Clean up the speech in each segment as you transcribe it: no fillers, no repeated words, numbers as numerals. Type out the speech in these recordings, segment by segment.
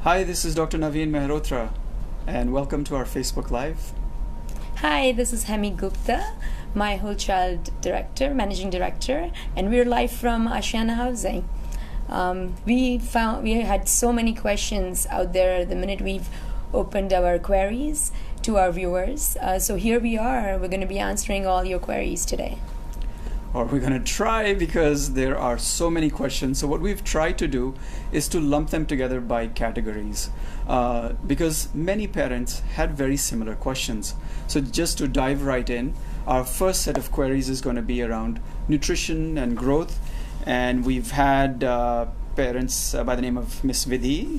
Hi, this is Dr. Naveen Mehrotra, and welcome to our Facebook Live. Hi, this is Hemie Gupta, my whole child director, managing director, and we're live from Ashiana Housing. We had so many questions out there the minute we've opened our queries to our viewers. So here we are. We're going to be answering all your queries today. Or we're going to try, because there are so many questions. So what we've tried to do is to lump them together by categories, because many parents had very similar questions. So just to dive right in, our first set of queries is going to be around nutrition and growth. And we've had parents by the name of Miss Vidhi,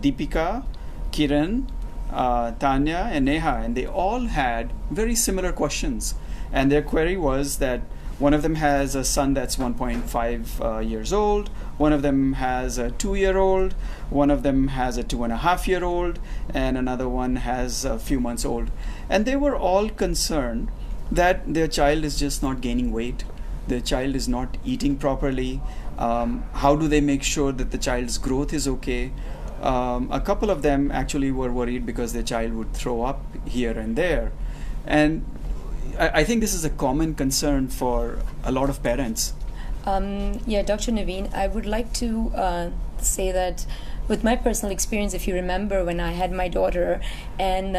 Deepika, Kiran, Tanya, and Neha, and they all had very similar questions. And their query was that one of them has a son that's 1.5 years old, one of them has a 2-year-old, one of them has a 2.5-year-old, and another one has a few months old. And they were all concerned that their child is just not gaining weight, their child is not eating properly. How do they make sure that the child's growth is okay? A couple of them actually were worried because their child would throw up here and there. And I think this is a common concern for a lot of parents. Dr. Naveen, I would like to say that with my personal experience, if you remember when I had my daughter, and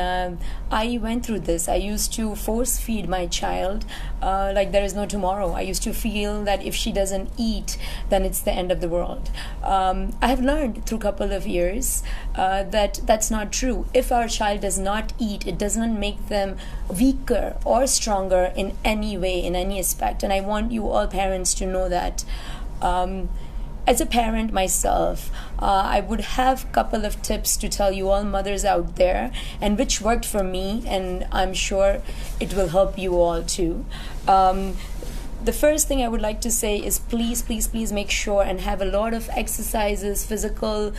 I went through this. I used to force feed my child like there is no tomorrow. I used to feel that if she doesn't eat, then it's the end of the world. I have learned through a couple of years that that's not true. If our child does not eat, it does not make them weaker or stronger in any way, in any aspect. And I want you all parents to know that. As a parent myself, I would have a couple of tips to tell you all mothers out there, and which worked for me, and I'm sure it will help you all too. The first thing I would like to say is please make sure and have a lot of exercises, physical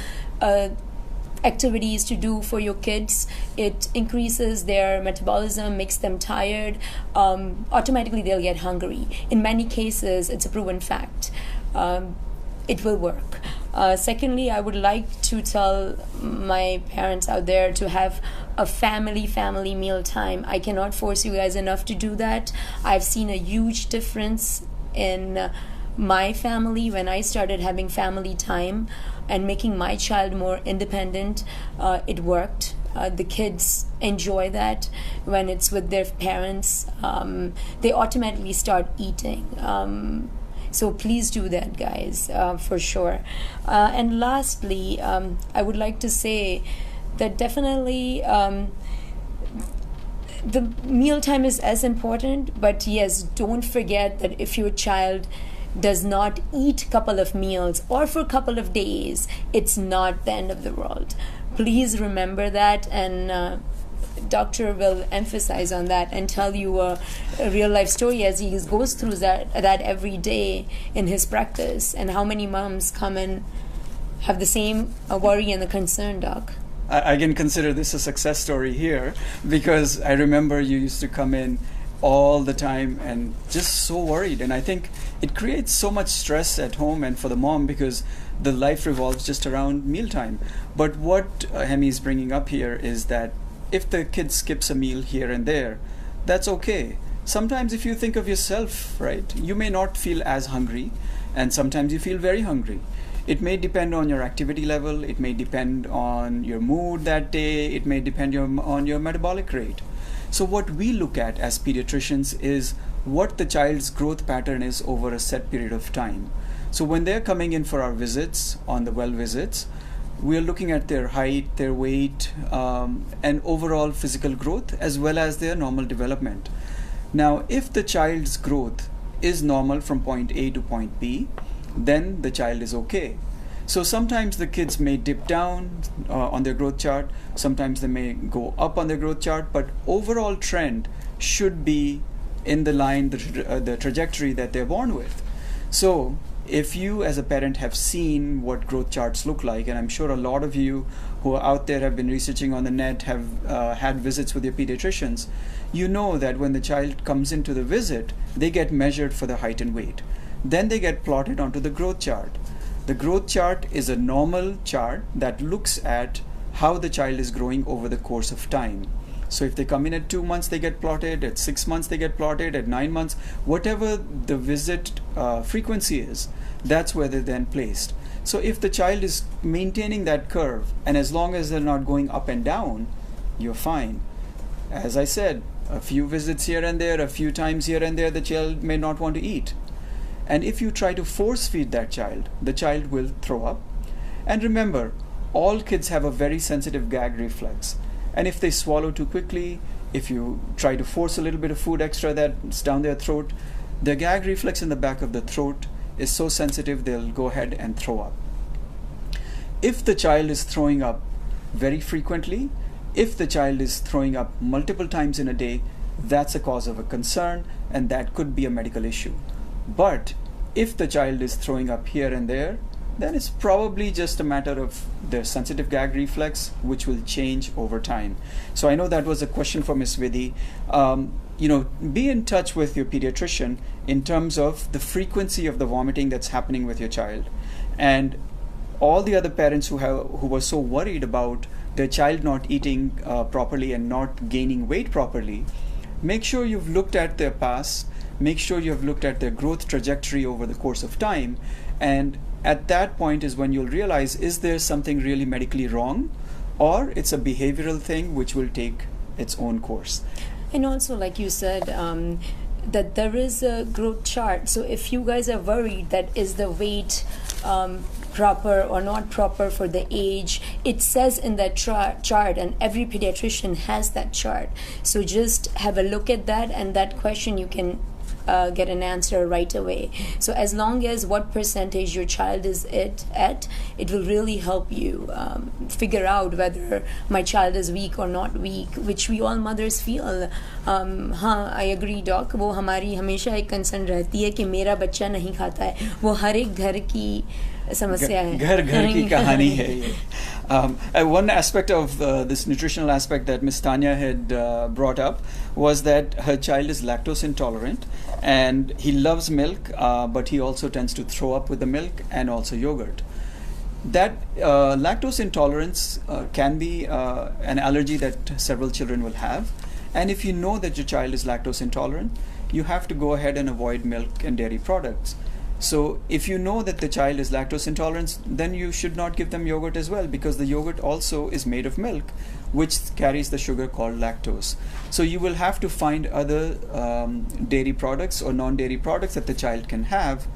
activities to do for your kids. It increases their metabolism, makes them tired. Automatically they'll get hungry. In many cases, it's a proven fact. It will work. Secondly, I would like to tell my parents out there to have a family meal time. I cannot force you guys enough to do that. I've seen a huge difference in my family when I started having family time and making my child more independent. It worked. The kids enjoy that when it's with their parents. They automatically start eating. So please do that, guys, for sure. And lastly, I would like to say that definitely the mealtime is as important, but yes, don't forget that if your child does not eat a couple of meals or for a couple of days, it's not the end of the world. Please remember that, and doctor will emphasize on that and tell you a real life story as he goes through that every day in his practice, and how many moms come and have the same worry and the concern, doc. I can consider this a success story here, because I remember you used to come in all the time and just so worried, and I think it creates so much stress at home and for the mom, because the life revolves just around mealtime. But what Hemie is bringing up here is that if the kid skips a meal here and there, that's okay. Sometimes if you think of yourself, right, you may not feel as hungry, and sometimes you feel very hungry. It may depend on your activity level, it may depend on your mood that day, it may depend on your metabolic rate. So what we look at as pediatricians is what the child's growth pattern is over a set period of time. So when they're coming in for our visits, on the well visits, we are looking at their height, their weight, and overall physical growth, as well as their normal development. Now, if the child's growth is normal from point A to point B, then the child is okay. So sometimes the kids may dip down on their growth chart, sometimes they may go up on their growth chart, but overall trend should be in the line, the trajectory that they're born with. So if you as a parent have seen what growth charts look like, and I'm sure a lot of you who are out there have been researching on the net, have had visits with your pediatricians, you know that when the child comes into the visit, they get measured for the height and weight. Then they get plotted onto the growth chart. The growth chart is a normal chart that looks at how the child is growing over the course of time. So if they come in at 2 months, they get plotted, at 6 months they get plotted, at 9 months, whatever the visit frequency is, that's where they're then placed. So if the child is maintaining that curve, and as long as they're not going up and down, you're fine. As I said, a few visits here and there, a few times here and there, the child may not want to eat. And if you try to force feed that child, the child will throw up. And remember, all kids have a very sensitive gag reflex. And if they swallow too quickly, if you try to force a little bit of food extra that's down their throat, the gag reflex in the back of the throat is so sensitive they'll go ahead and throw up. If the child is throwing up very frequently, if the child is throwing up multiple times in a day, that's a cause of a concern, and that could be a medical issue. But if the child is throwing up here and there, then it's probably just a matter of their sensitive gag reflex, which will change over time. So I know that was a question for Ms. Vidhi. Be in touch with your pediatrician in terms of the frequency of the vomiting that's happening with your child. And all the other parents who were so worried about their child not eating properly and not gaining weight properly, make sure you've looked at their past, make sure you've looked at their growth trajectory over the course of time, and at that point is when you'll realize, is there something really medically wrong, or it's a behavioral thing which will take its own course. And also, like you said, that there is a growth chart. So if you guys are worried that is the weight proper or not proper for the age, it says in that chart, and every pediatrician has that chart. So just have a look at that, and that question you can get an answer right away. So as long as what percentage your child is at, it will really help you figure out whether my child is weak or not weak, which we all mothers feel. हाँ, I agree, doc. वो हमारी हमेशा एक concern रहती है कि मेरा बच्चा नहीं खाता है. वो हर एक घर की समस्या है. घर की कहानी है ये. One aspect of this nutritional aspect that Miss Tanya had brought up was that her child is lactose intolerant, and he loves milk, but he also tends to throw up with the milk and also yogurt. That lactose intolerance can be an allergy that several children will have, and if you know that your child is lactose intolerant, you have to go ahead and avoid milk and dairy products. So if you know that the child is lactose intolerant, then you should not give them yogurt as well, because the yogurt also is made of milk, which carries the sugar called lactose. So you will have to find other dairy products or non-dairy products that the child can have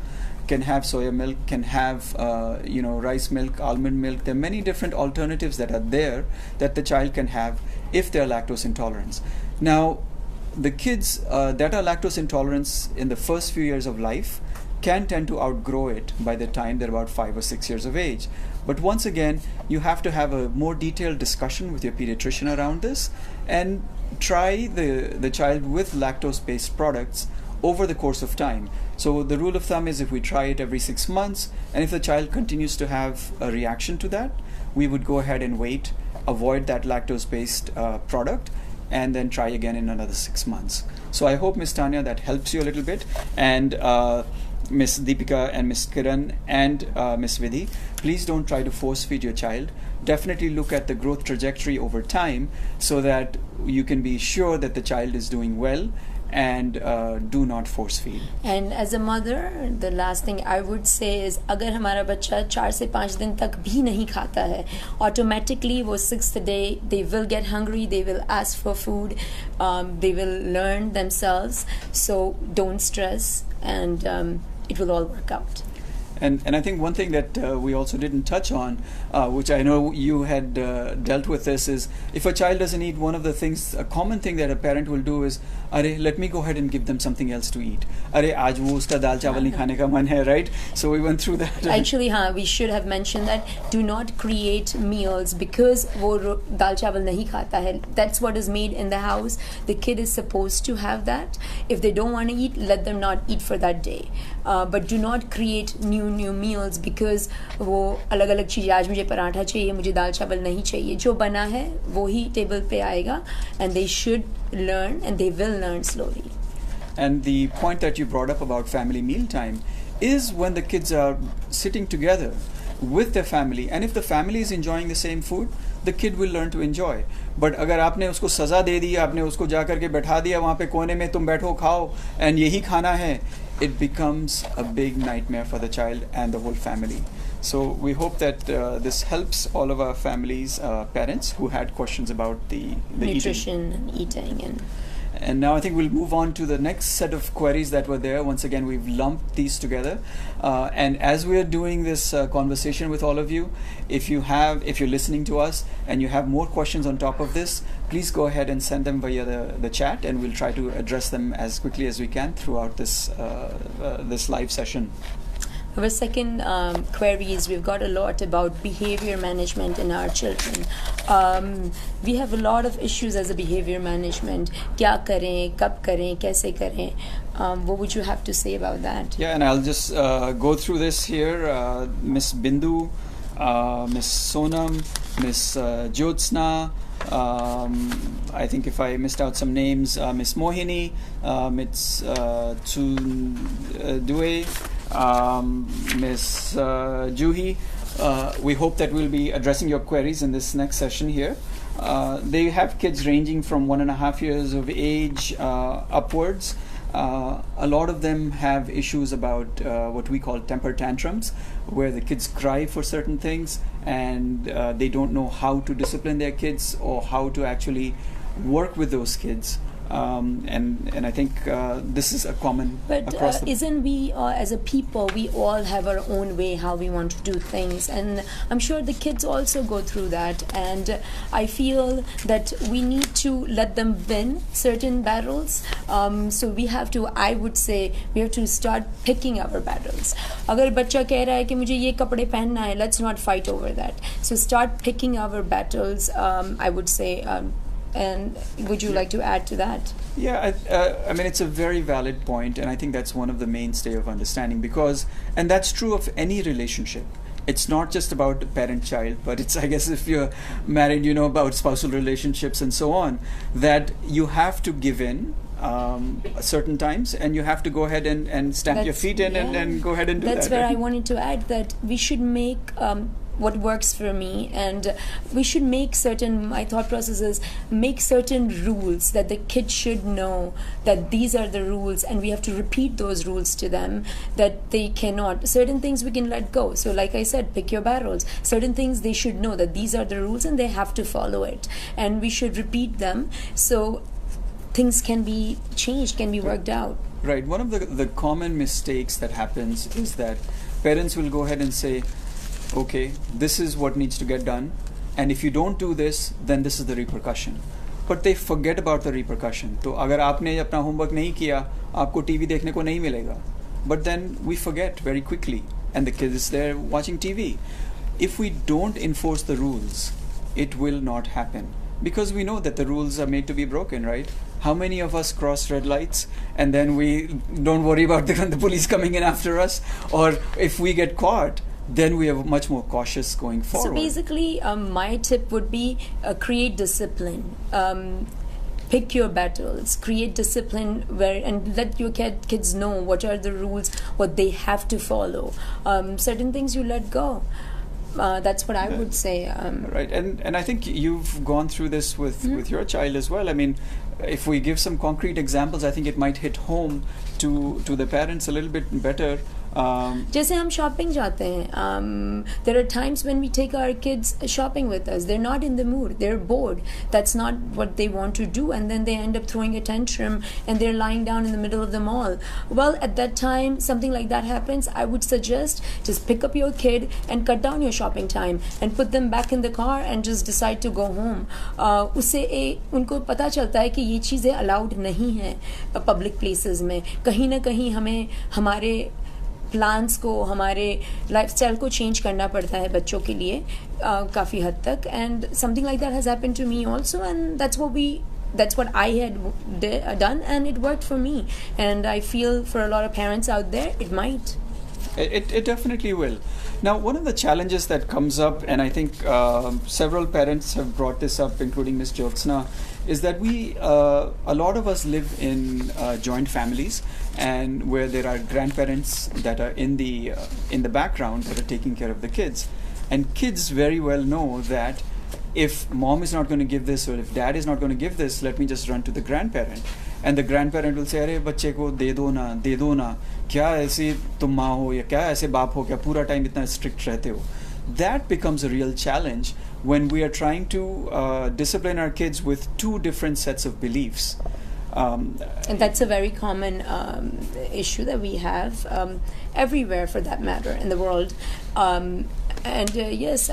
soya milk, can have rice milk, almond milk. There are many different alternatives that are there that the child can have if they are lactose intolerant. Now, the kids that are lactose intolerant in the first few years of life can tend to outgrow it by the time they're about 5 or 6 years of age. But once again, you have to have a more detailed discussion with your pediatrician around this, and try the child with lactose-based products over the course of time. So the rule of thumb is, if we try it every 6 months, and if the child continues to have a reaction to that, we would go ahead and wait, avoid that lactose-based product, and then try again in another 6 months. So I hope, Ms. Tanya, that helps you a little bit. And Ms. Deepika and Ms. Kiran and Ms. Vidhi, please don't try to force feed your child. Definitely look at the growth trajectory over time so that you can be sure that the child is doing well, and do not force feed. And as a mother, the last thing I would say is, अगर हमारा बच्चा 4 से 5 दिन तक भी नहीं खाता है, automatically वो 6th day they will get hungry, they will ask for food, they will learn themselves. So don't stress, and it will all work out. And I think one thing that we also didn't touch on, which I know you had dealt with this, is if a child doesn't eat, one of the things, a common thing that a parent will do is, let me go ahead and give them something else to eat. Aaj wo uska dal chawal nahi khane ka man hai, right? So we went through that. Actually, we should have mentioned that. Do not create meals because wo dal chawal nahi khata hai. That's what is made in the house. The kid is supposed to have that. If they don't want to eat, let them not eat for that day. But do not create new meals because वो अलग अलग चीज़, आज मुझे पराठा चाहिए, मुझे दाल चावल नहीं चाहिए. जो बना है वो ही टेबल पे आएगा, and they should learn, and they will learn slowly. And the point that you brought up about family mealtime is when the kids are sitting together with their family, and if the family is enjoying the same food, the kid will learn to enjoy. But अगर आपने उसको सज़ा दे दी, आपने उसको जा करके बैठा दिया वहाँ पे कोने में, तुम बैठो खाओ and यही खाना है, it becomes a big nightmare for the child and the whole family. So we hope that this helps all of our families, parents who had questions about the nutrition and eating. And now I think we'll move on to the next set of queries that were there. Once again, we've lumped these together. And as we are doing this conversation with all of you, if you're listening to us and you have more questions on top of this, please go ahead and send them via the chat, and we'll try to address them as quickly as we can throughout this live session. Our second query is, we've got a lot about behavior management in our children. We have a lot of issues as a behavior management. क्या करें, कब करें, कैसे करें? What would you have to say about that? Yeah, and I'll just go through this here. Miss Bindu, Miss Sonam, Miss Jyotsna, I think if I missed out some names, Miss Mohini, Miss Due, Miss Juhi. We hope that we'll be addressing your queries in this next session here. They have kids ranging from 1.5 years of age upwards. A lot of them have issues about what we call temper tantrums, where the kids cry for certain things and they don't know how to discipline their kids or how to actually work with those kids. And I think this is a common across the... isn't we as a people, we all have our own way how we want to do things, and I'm sure the kids also go through that, and I feel that we need to let them win certain battles. So we have to, I would say, we have to start picking our battles. अगर बच्चा कह रहा है कि मुझे ये कपड़े पहनना है, let's not fight over that. So start picking our battles, I would say. And would you like to add to that? Yeah, I mean, it's a very valid point, and I think that's one of the mainstay of understanding, because, and that's true of any relationship. It's not just about parent-child, but it's, I guess, if you're married, you know about spousal relationships and so on, that you have to give in certain times, and you have to go ahead and stamp your feet in, and go ahead and do that. That's where I wanted to add that we should make what works for me, and we should make certain, my thought process is, make certain rules that the kids should know that these are the rules, and we have to repeat those rules to them, that they cannot, certain things we can let go. So like I said, pick your battles. Certain things they should know that these are the rules and they have to follow it, and we should repeat them so things can be changed, can be worked out. Right. One of the common mistakes that happens is that parents will go ahead and say, okay, this is what needs to get done, and if you don't do this, then this is the repercussion. But they forget about the repercussion. तो अगर आपने अपना homework नहीं किया, आपको TV देखने को नहीं मिलेगा. But then we forget very quickly, and the kid is there watching TV. If we don't enforce the rules, it will not happen, because we know that the rules are made to be broken, right? How many of us cross red lights and then we don't worry about the police coming in after us? Or if we get caught, then we are much more cautious going forward. So basically, my tip would be create discipline. Pick your battles, create discipline, and let your kids know what are the rules, what they have to follow. Certain things you let go. That's what I would say. Right, and I think you've gone through this with your child as well. I mean, if we give some concrete examples, I think it might hit home to the parents a little bit better. जैसे हम shopping जाते हैं, there are times when we take our kids shopping with us. They're not in the mood. They're bored. That's not what they want to do, and then they end up throwing a tantrum and they're lying down in the middle of the mall. Well, at that time, something like that happens, I would suggest just pick up your kid and cut down your shopping time and put them back in the car and just decide to go home. उससे उनको पता चलता है कि ये चीज़ें allowed नहीं हैं public places में. कहीं ना कहीं हमें हमारे प्लान्स को, हमारे लाइफस्टाइल को चेंज करना पड़ता है बच्चों के लिए काफ़ी हद तक, and something like that has happened to me also, and that's what I had done, and it worked for me, and I feel for a lot of parents out there it might. It definitely will. Now, one of the challenges that comes up, and I think several parents have brought this up, including Ms. Jyotsna, is that a lot of us live in joint families, and where there are grandparents that are in the background that are taking care of the kids, and kids very well know that if mom is not going to give this, or if dad is not going to give this, let me just run to the grandparent. And the grandparent will say, अरे बच्चे को दे दो ना, क्या ऐसे तुम माँ हो या क्या ऐसे बाप हो, क्या पूरा टाइम इतना strict रहते हो. That becomes a real challenge when we are trying to discipline our kids with two different sets of beliefs. And that's a very common issue that we have everywhere, for that matter, in the world. And yes,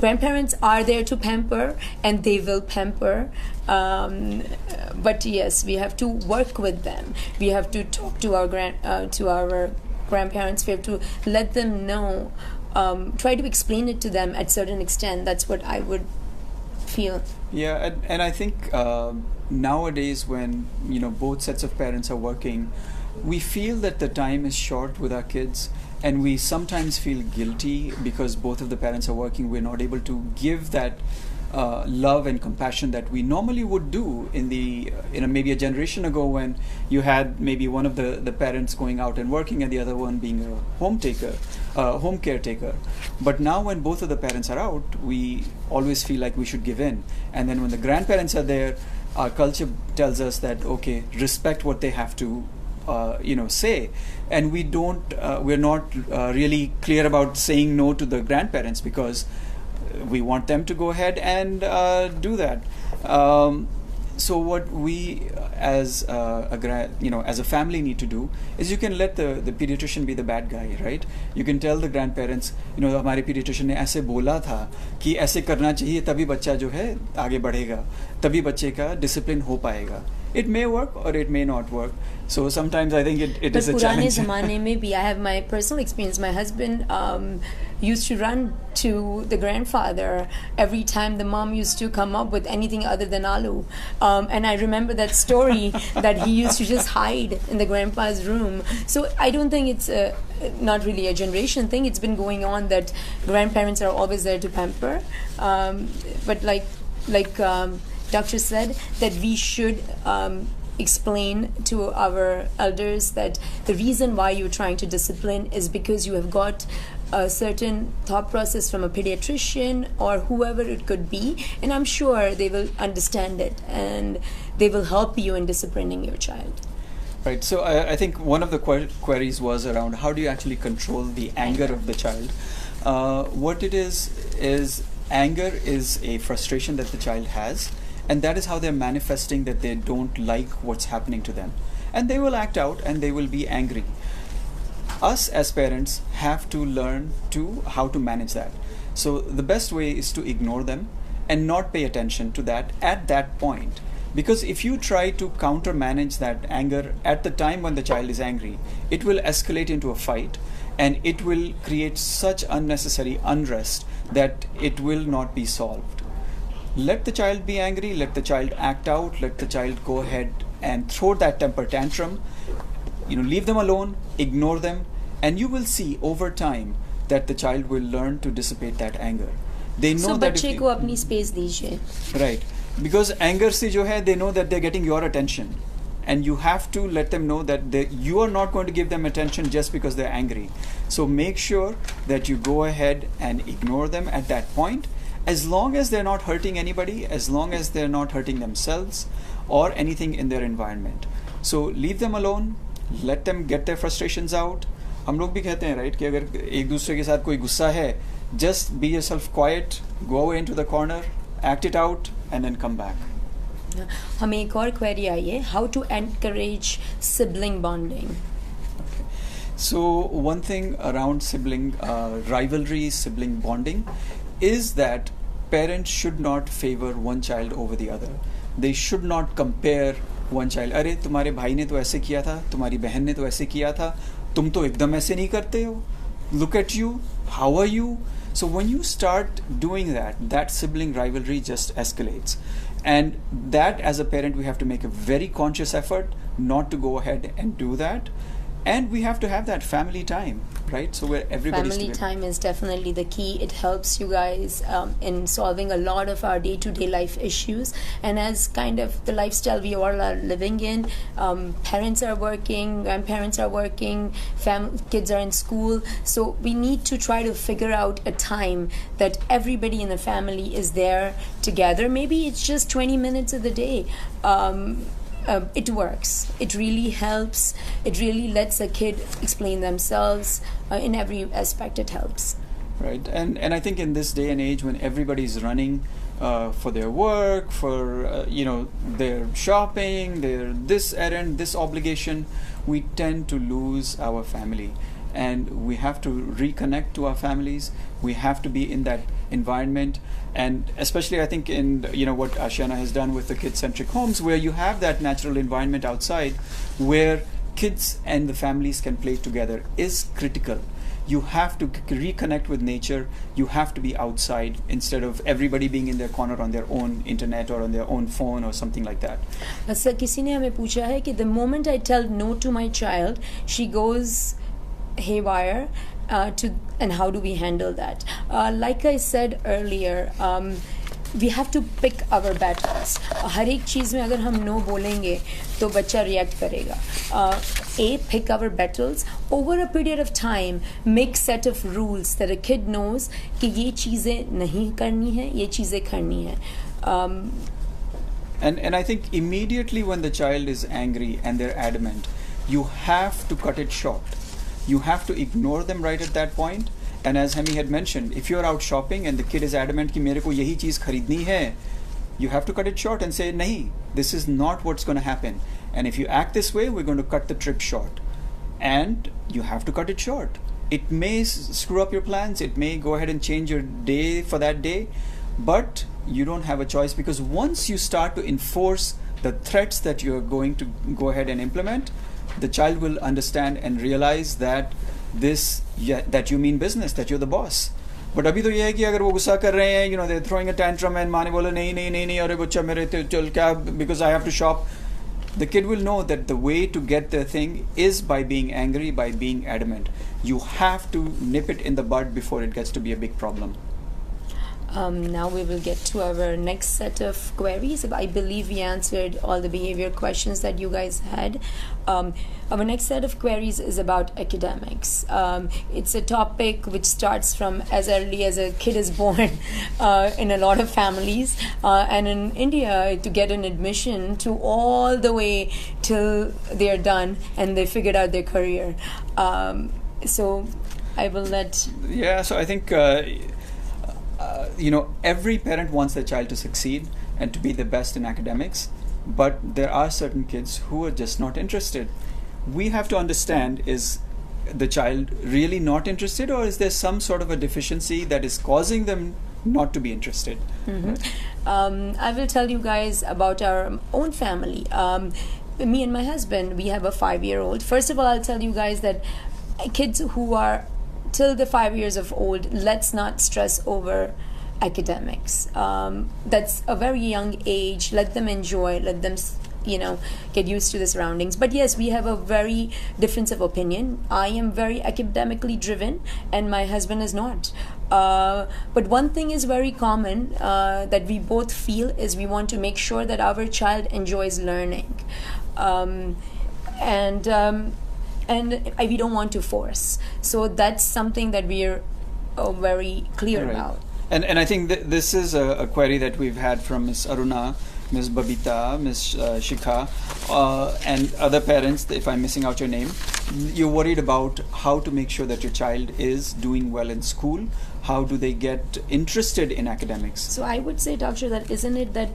grandparents are there to pamper, and they will pamper. But yes, we have to work with them. We have to talk to our grandparents. We have to let them know. Try to explain it to them at certain extent. That's what I would feel. Yeah, and I think nowadays, when both sets of parents are working, we feel that the time is short with our kids, and we sometimes feel guilty because both of the parents are working. We're not able to give that love and compassion that we normally would do in maybe a generation ago, when you had maybe one of the parents going out and working and the other one being a home caretaker. But now, when both of the parents are out, we always feel like we should give in. And then when the grandparents are there, our culture tells us that, okay, respect what they have to say, and we're not really clear about saying no to the grandparents, because we want them to go ahead and do that. So what we as a family need to do is, you can let the pediatrician be the bad guy, right? You can tell the grandparents, हमारे pediatrician ने ऐसे बोला था कि ऐसे करना चाहिए, तभी बच्चा जो है आगे बढ़ेगा, तभी बच्चे का discipline हो पाएगा. It may work or it may not work. So sometimes I think it is a challenge. But पुराने ज़माने में भी, I have my personal experience. My husband used to run to the grandfather every time the mom used to come up with anything other than aloo. And I remember that story that he used to just hide in the grandpa's room. So I don't think it's not really a generation thing. It's been going on that grandparents are always there to pamper. But like Doctor said, that we should explain to our elders that the reason why you're trying to discipline is because you have got a certain thought process from a pediatrician or whoever it could be, and I'm sure they will understand it and they will help you in disciplining your child. Right. So I think one of the queries was around, how do you actually control the anger of the child? What it is anger is a frustration that the child has, and that is how they're manifesting that they don't like what's happening to them. And they will act out and they will be angry. Us as parents have to learn how to manage that. So the best way is to ignore them and not pay attention to that at that point. Because if you try to counter-manage that anger at the time when the child is angry, it will escalate into a fight, and it will create such unnecessary unrest that it will not be solved. Let the child be angry, let the child act out, let the child go ahead and throw that temper tantrum. Leave them alone, ignore them, and you will see over time that the child will learn to dissipate that anger. They know so that बच्चे को अपनी space दीजिए. Right. Because anger se jo hai, they know that they're getting your attention. And you have to let them know that you are not going to give them attention just because they're angry. So make sure that you go ahead and ignore them at that point. As long as they're not hurting anybody, as long as they're not hurting themselves or anything in their environment. So leave them alone, let them get their frustrations out. हम लोग भी कहते हैं, right, कि अगर एक दूसरे के साथ कोई गुस्सा है, just be yourself quiet, go away into the corner, act it out, and then come back. हमें एक और query आई है, how to encourage sibling bonding. Okay. So one thing around sibling rivalry, sibling bonding, is that parents should not favor one child over the other. They should not compare one child. अरे तुम्हारे भाई ने तो ऐसे किया था, तुम्हारी बहन ने तो ऐसे किया था, तुम तो एकदम ऐसे नहीं करते हो. Look at you, how are you? So when you start doing that sibling rivalry just escalates. And that, as a parent, we have to make a very conscious effort not to go ahead and do that. And we have to have that family time, right? So where everybody's Family together. time is definitely the key. It helps you guys in solving a lot of our day-to-day life issues. And as kind of the lifestyle we all are living in, parents are working, grandparents are working, kids are in school. So we need to try to figure out a time that everybody in the family is there together. Maybe it's just 20 minutes of the day. It works. It really helps. It really lets a kid explain themselves. In every aspect, it helps. Right, and I think in this day and age when everybody's running for their work, for their shopping, their this errand, this obligation, we tend to lose our family, and we have to reconnect to our families. We have to be in that environment, and especially I think in what Ashiana has done with the Kidcentric homes, where you have that natural environment outside, where kids and the families can play together, is critical. You have to reconnect with nature. You have to be outside instead of everybody being in their corner on their own internet or on their own phone or something like that. Sir किसी ने हमें पूछा है कि the moment I tell no to my child, she goes haywire. And how do we handle that? Like I said earlier, we have to pick our battles. हर एक चीज़ में अगर हम no बोलेंगे तो बच्चा react करेगा. Pick our battles over a period of time. Make set of rules that a kid knows कि ये चीज़ें नहीं करनी है, ये चीज़ें करनी है. And I think immediately when the child is angry and they're adamant, you have to cut it short. You have to ignore them right at that point. And as Hemie had mentioned, if you're out shopping and the kid is adamant कि मेरे को यही चीज़ खरीदनी है, you have to cut it short and say, nahi, this is not what's going to happen. And if you act this way, we're going to cut the trip short. And you have to cut it short. It may screw up your plans. It may go ahead and change your day for that day. But you don't have a choice, because once you start to enforce the threats that you're going to go ahead and implement, the child will understand and realize that that you mean business, that you're the boss. But अभी तो ये है कि अगर वो गुस्सा कर रहे हैं, they're throwing a tantrum and माँ ने बोला नहीं अरे बच्चा मेरे चल क्या, because I have to shop. The kid will know that the way to get the thing is by being angry, by being adamant. You have to nip it in the bud before it gets to be a big problem. Now we will get to our next set of queries. I believe we answered all the behavior questions that you guys had. Our next set of queries is about academics. It's a topic which starts from as early as a kid is born in a lot of families, and in India to get an admission to all the way till they're done and they figured out their career. So I will let... Yeah, so I think... every parent wants their child to succeed and to be the best in academics, but there are certain kids who are just not interested. We have to understand, is the child really not interested, or is there some sort of a deficiency that is causing them not to be interested? Mm-hmm. Right? I will tell you guys about our own family. Me and my husband, we have a 5-year-old. First of all, I'll tell you guys that kids who are till the 5 years of old, let's not stress over academics. That's a very young age. Let them enjoy, let them get used to the surroundings. But yes, we have a very difference of opinion. I am very academically driven and my husband is not. But one thing is very common that we both feel is we want to make sure that our child enjoys learning. And we don't want to force. So that's something that we're very clear about. And I think this is a query that we've had from Ms. Aruna, Ms. Babita, Ms. Shikha, and other parents. If I'm missing out your name, you're worried about how to make sure that your child is doing well in school. How do they get interested in academics? So I would say, doctor, that isn't it that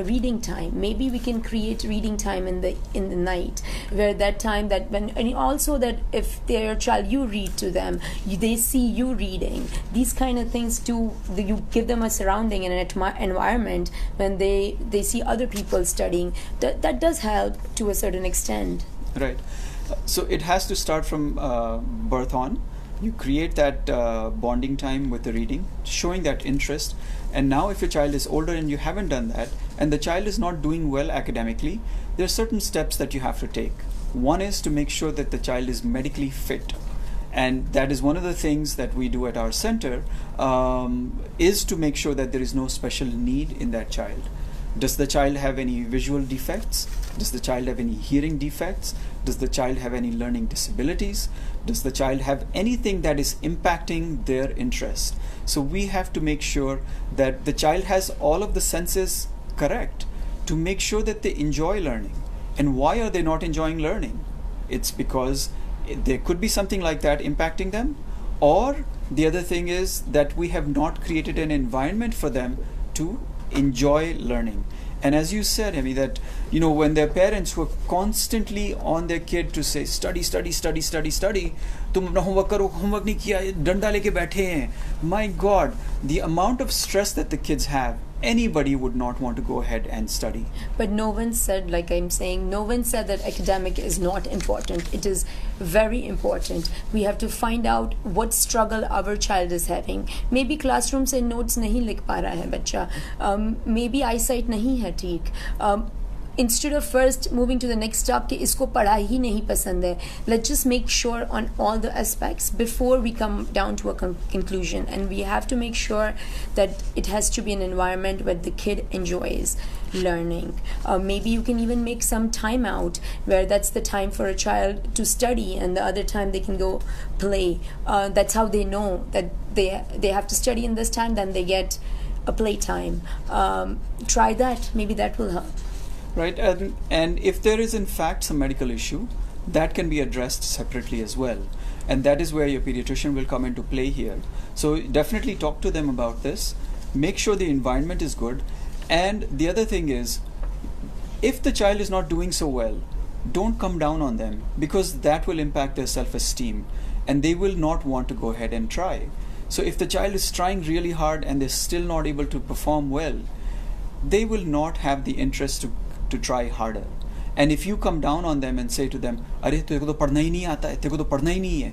reading time? Maybe we can create reading time in the night, where that time that and also that if their child, you read to them, they see you reading. These kind of things too. You give them a surrounding and an environment when they see other people studying. That does help to a certain extent. Right. So it has to start from birth on. You create that bonding time with the reading, showing that interest. And now if your child is older and you haven't done that, and the child is not doing well academically, there are certain steps that you have to take. One is to make sure that the child is medically fit. And that is one of the things that we do at our center, is to make sure that there is no special need in that child. Does the child have any visual defects? Does the child have any hearing defects? Does the child have any learning disabilities? Does the child have anything that is impacting their interest? So we have to make sure that the child has all of the senses correct to make sure that they enjoy learning. And why are they not enjoying learning? It's because there could be something like that impacting them, or the other thing is that we have not created an environment for them to enjoy learning. And as you said, Hemie, that when their parents were constantly on their kid to say study, study, study, study, study, तुम अपना homework करो, homework नहीं किया, डंडा लेके बैठे हैं. My God, the amount of stress that the kids have, anybody would not want to go ahead and study. But no one said, like I'm saying, no one said that academic is not important. It is very important. We have to find out what struggle our child is having. Maybe classroom से notes नहीं लिख पा रहा है बच्चा. Maybe eyesight नहीं है ठीक. Instead of first moving to the next step कि इसको पढ़ाई ही नहीं पसंद है, let's just make sure on all the aspects before we come down to a conclusion. And we have to make sure that it has to be an environment where the kid enjoys learning. Maybe you can even make some time out where that's the time for a child to study and the other time they can go play. That's how they know that they have to study in this time, then they get a play time. Try that. Maybe that will help. Right, and if there is in fact some medical issue, that can be addressed separately as well. And that is where your pediatrician will come into play here. So definitely talk to them about this. Make sure the environment is good. And the other thing is, if the child is not doing so well, don't come down on them, because that will impact their self-esteem and they will not want to go ahead and try. So if the child is trying really hard and they're still not able to perform well, they will not have the interest to try harder. And if you come down on them and say to them, "Arey, तेरे को तो पढ़ना ही नहीं आता है, तेरे को तो पढ़ना ही नहीं है,"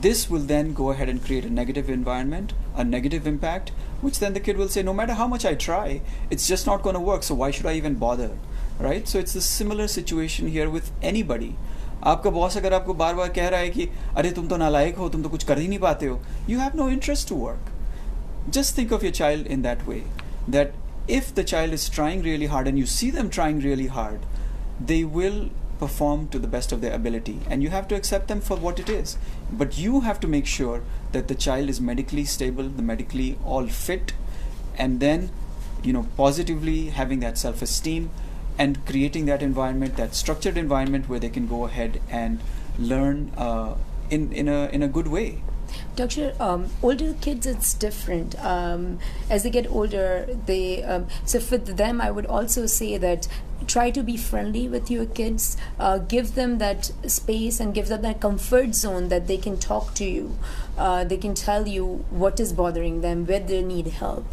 this will then go ahead and create a negative environment, a negative impact, which then the kid will say, no matter how much I try, it's just not going to work, so why should I even bother? Right? So it's a similar situation here with anybody. आपका boss अगर आपको बार बार कह रहा है कि अरे तुम तो नालायक हो, तुम तो कुछ कर ही नहीं पाते हो, you have no interest to work. Just think of your child in that way, that if the child is trying really hard and you see them trying really hard, they will perform to the best of their ability, and you have to accept them for what it is. But you have to make sure that the child is medically stable, the medically all fit, and then positively having that self-esteem and creating that environment, that structured environment where they can go ahead and learn in a good way. Doctor, older kids, it's different. As they get older, so for them, I would also say that try to be friendly with your kids. Give them that space and give them that comfort zone that they can talk to you. They can tell you what is bothering them, where they need help.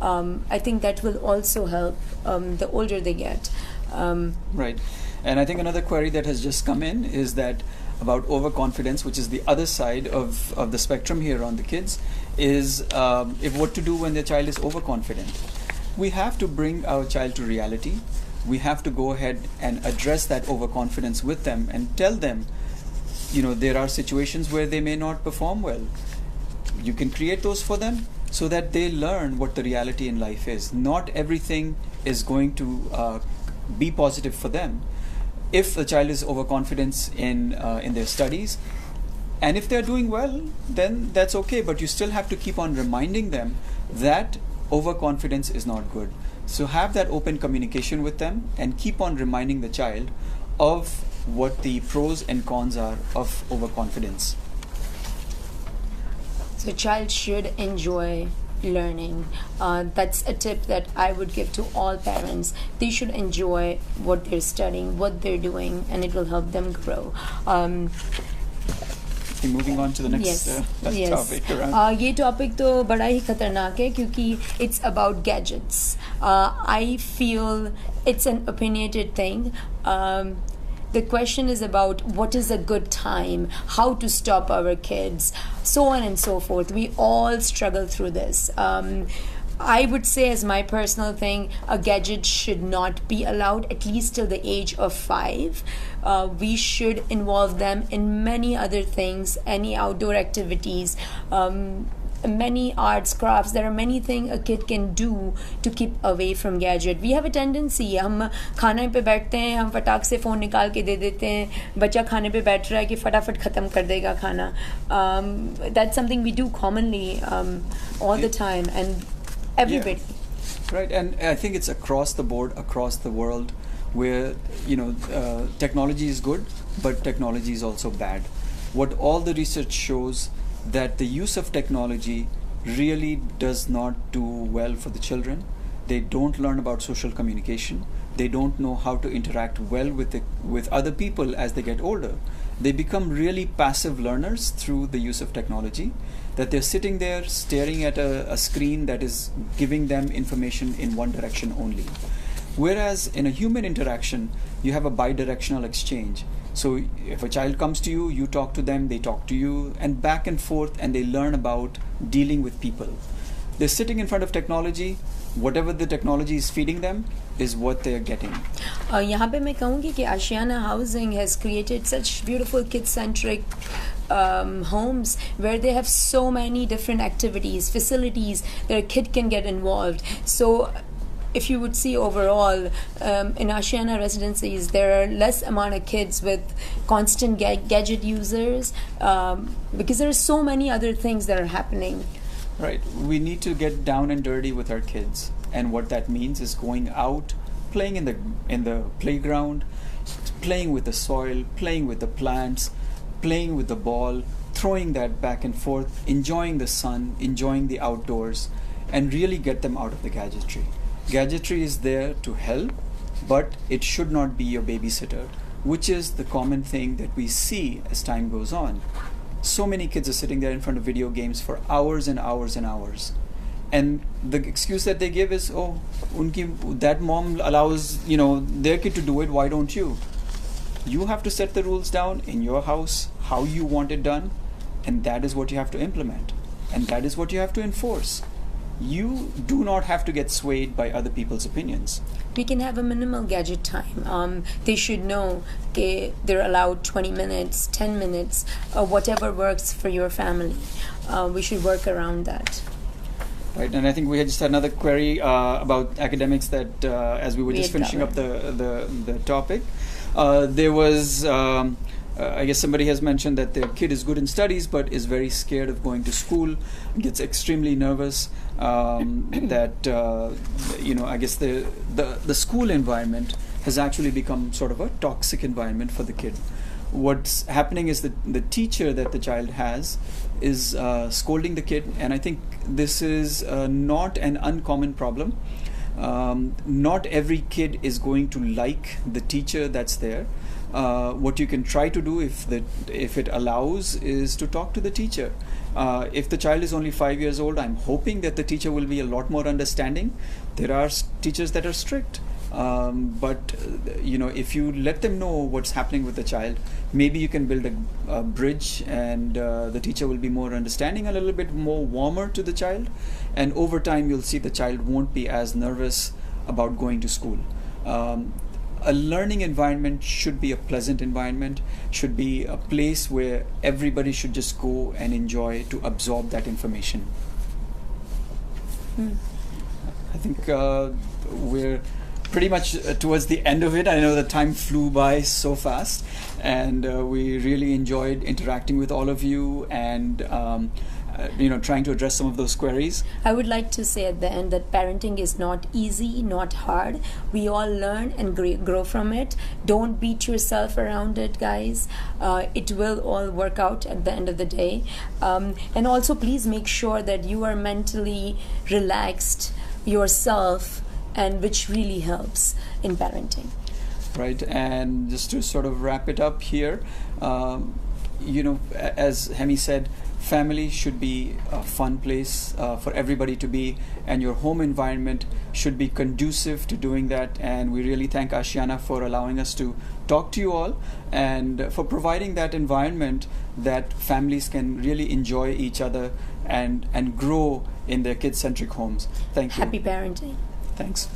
I think that will also help the older they get. Right. And I think another query that has just come in is that about overconfidence, which is the other side of the spectrum here on the kids, is if what to do when their child is overconfident. We have to bring our child to reality. We have to go ahead and address that overconfidence with them and tell them, there are situations where they may not perform well. You can create those for them so that they learn what the reality in life is. Not everything is going to be positive for them. If the child is overconfident in their studies, and if they're doing well, then that's okay, but you still have to keep on reminding them that overconfidence is not good. So have that open communication with them and keep on reminding the child of what the pros and cons are of overconfidence. So child should enjoy learning. That's a tip that I would give to all parents. They should enjoy what they're studying, what they're doing, and it will help them grow. Moving on to the next topic. ये topic तो बड़ा ही खतरनाक है क्योंकि it's about gadgets. I feel it's an opinionated thing. The question is about what is a good time, how to stop our kids, so on and so forth. We all struggle through this. I would say, as my personal thing, a gadget should not be allowed, at least till the age of 5. We should involve them in many other things, any outdoor activities, many arts, crafts. There are many things a kid can do to keep away from gadget. We have a tendency, हम खाने पे बैठते हैं, हम फटाक से phone निकाल के दे देते हैं, बच्चा खाने पे बैठ रहा है कि फटाफट ख़त्म कर देगा खाना. That's something we do commonly, all the time, and everybody. Yeah. Right, and I think it's across the board, across the world, where technology is good, but technology is also bad. What all the research shows, that the use of technology really does not do well for the children. They don't learn about social communication. They don't know how to interact well with other people as they get older. They become really passive learners through the use of technology, that they're sitting there staring at a screen that is giving them information in one direction only. Whereas in a human interaction, you have a bidirectional exchange. So if a child comes to you, you talk to them, they talk to you, and back and forth, and they learn about dealing with people. They're sitting in front of technology. Whatever the technology is feeding them is what they're getting. यहाँ पे मैं कहूँगी कि Ashiana Housing has created such beautiful kid-centric homes where they have so many different activities, facilities that a kid can get involved. So if you would see overall, in Ashiana residencies, there are less amount of kids with constant gadget users, because there are so many other things that are happening. Right. We need to get down and dirty with our kids, and what that means is going out, playing in the playground, playing with the soil, playing with the plants, playing with the ball, throwing that back and forth, enjoying the sun, enjoying the outdoors, and really get them out of the gadgetry. Gadgetry is there to help, but it should not be your babysitter, which is the common thing that we see as time goes on. So many kids are sitting there in front of video games for hours and hours and hours. And the excuse that they give is, oh, that mom allows their kid to do it, why don't you? You have to set the rules down in your house, how you want it done, and that is what you have to implement. And that is what you have to enforce. You do not have to get swayed by other people's opinions. We can have a minimal gadget time. They should know they're allowed 20 minutes, 10 minutes, whatever works for your family. We should work around that. Right, and I think we had just another query about academics that as we were just finishing up the topic, there was I guess somebody has mentioned that their kid is good in studies but is very scared of going to school, gets extremely nervous, that I guess the school environment has actually become sort of a toxic environment for the kid. What's happening is that the teacher that the child has is scolding the kid, and I think this is not an uncommon problem. Not every kid is going to like the teacher that's there. What you can try to do, if it allows, is to talk to the teacher. If the child is only 5 years old, I'm hoping that the teacher will be a lot more understanding. There are teachers that are strict, but if you let them know what's happening with the child, maybe you can build a bridge, and the teacher will be more understanding, a little bit more warmer to the child, and over time you'll see the child won't be as nervous about going to school. A learning environment should be a pleasant environment, should be a place where everybody should just go and enjoy to absorb that information. I think we're pretty much towards the end of it. I know the time flew by so fast, and we really enjoyed interacting with all of you and trying to address some of those queries. I would like to say at the end that parenting is not easy, not hard. We all learn and grow from it. Don't beat yourself around it, guys. It will all work out at the end of the day. And also, please make sure that you are mentally relaxed yourself, and which really helps in parenting. Right, and just to sort of wrap it up here, as Hemie said, family should be a fun place for everybody to be, and your home environment should be conducive to doing that. And we really thank Ashiana for allowing us to talk to you all, and for providing that environment that families can really enjoy each other and grow in their kid-centric homes. Thank you. Happy parenting. Thanks.